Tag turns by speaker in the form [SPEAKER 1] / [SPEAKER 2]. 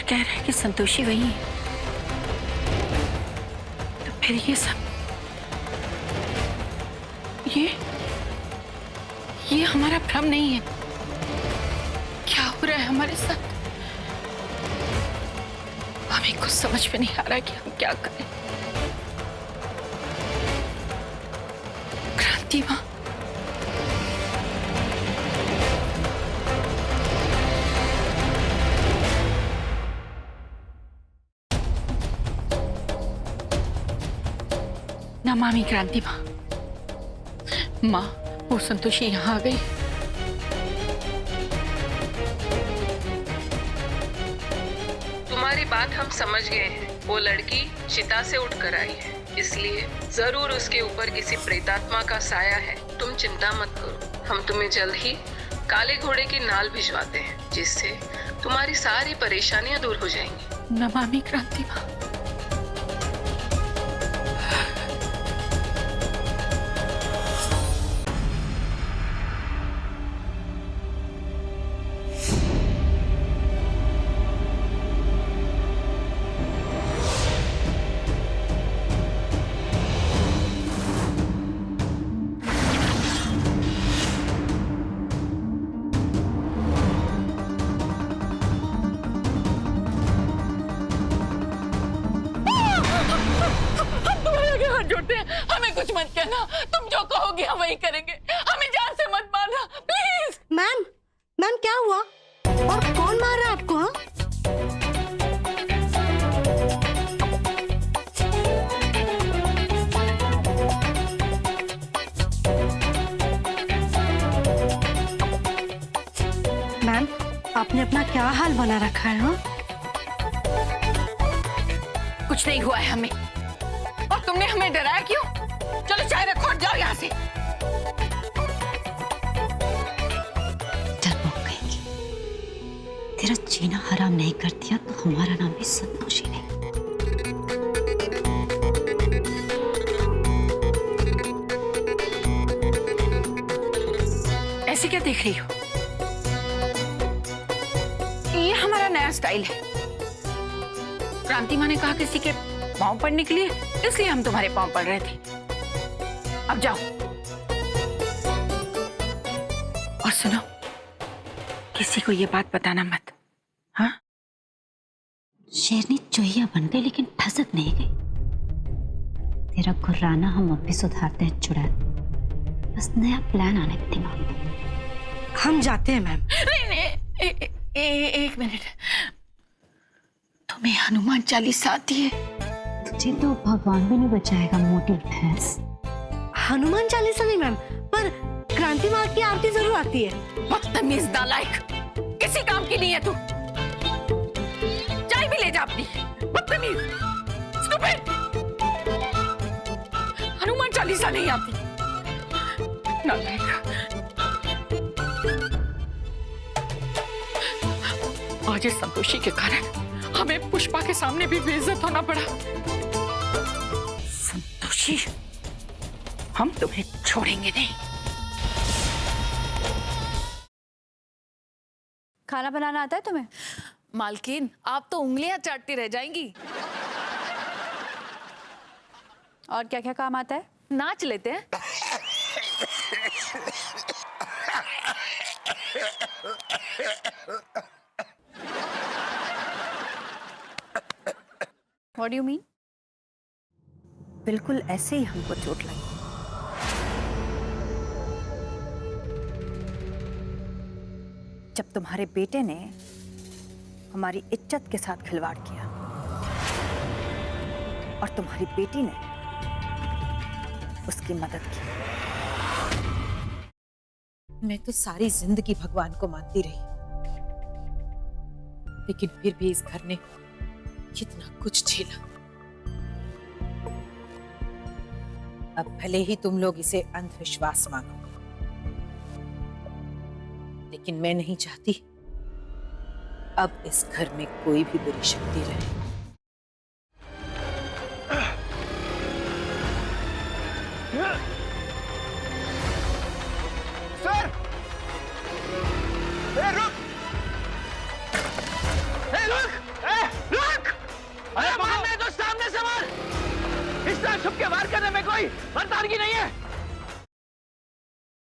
[SPEAKER 1] कह रहे हैं कि संतोषी वही है, तो फिर ये सब ये हमारा भ्रम नहीं है। क्या हो रहा है हमारे साथ? हमें कुछ समझ में नहीं आ रहा कि हम क्या करें। क्रांति माँ, नमामि क्रांति माँ। माँ, वो संतोषी यहाँ आ गई।
[SPEAKER 2] तुम्हारी बात हम समझ गए हैं। वो लड़की चिता से उठकर आई है, इसलिए जरूर उसके ऊपर किसी प्रेतात्मा का साया है। तुम चिंता मत करो, हम तुम्हें जल्द ही काले घोड़े की नाल भिजवाते हैं, जिससे तुम्हारी सारी परेशानियां दूर हो जाएंगी।
[SPEAKER 1] नमामि क्रांति माँ। जोड़ते हैं, हमें कुछ मत कहना। तुम जो कहोगे हम वही करेंगे। हमें जान से मत मारना प्लीज।
[SPEAKER 3] मैम, मैम क्या हुआ और कौन मार रहा है आपको? हाँ, मैम आपने अपना क्या हाल बना रखा है? हाँ,
[SPEAKER 1] कुछ नहीं हुआ है हमें। और तुमने हमें डराया क्यों? चलो चाय रखो और जाओ यहाँ से।
[SPEAKER 4] डरपोक कहेगी। तेरा जीना हराम नहीं कर दिया तो हमारा नाम भी संतोषी नहीं।
[SPEAKER 1] ऐसे क्या देख रही हो? ये हमारा नया स्टाइल है। क्रांति माँ ने कहा किसी के पाँव पड़ने के लिए, इसलिए हम तुम्हारे पाँव पड़ रहे थे। अब जाओ और सुनो, किसी को ये बात बताना मत। हाँ,
[SPEAKER 4] शेरनी चोहिया बन गई लेकिन ठसक नहीं गई। तेरा गुर्राना हम अब भी सुधारते हैं चुड़ैल। बस नया प्लान आने के दिमाग में।
[SPEAKER 3] हम जाते हैं मैम।
[SPEAKER 1] नहीं, एक मिनट। तुम्हें हनुमान चालीसा आती है?
[SPEAKER 4] तुझे तो भगवान भी नहीं बचाएगा मोटी भैंस।
[SPEAKER 3] हनुमान चालीसा नहीं मैम, पर क्रांति माँ की आरती जरूर आती है।
[SPEAKER 1] बदतमीज नालायक, किसी काम की नहीं है तू। चाय भी ले जा अपनी। बदतमीज, स्टूपिड। हनुमान चालीसा नहीं आती, नालायक। आज इस संतोषी के कारण हमें पुष्पा के सामने भी बेइज्जत होना पड़ा। संतोषी, हम तुम्हें छोड़ेंगे नहीं।
[SPEAKER 5] खाना बनाना आता है तुम्हें?
[SPEAKER 6] मालकिन, आप तो उंगलियां चाटती रह जाएंगी।
[SPEAKER 5] और क्या क्या काम आता है?
[SPEAKER 6] नाच लेते हैं।
[SPEAKER 5] What do you mean?
[SPEAKER 7] बिल्कुल ऐसे ही हमको चोट लगी। जब तुम्हारे बेटे ने हमारी इज्जत के साथ खिलवाड़ किया और तुम्हारी बेटी ने उसकी मदद की।
[SPEAKER 8] मैं तो सारी जिंदगी भगवान को मानती रही, लेकिन फिर भी इस घर ने कितना कुछ झेला। अब भले ही तुम लोग इसे अंधविश्वास मानो, लेकिन मैं नहीं चाहती अब इस घर में कोई भी बुरी शक्ति रहे।
[SPEAKER 9] सर! रुक! रुक! इस तरह छुप के वार करने में कोई मर्दानगी नहीं है।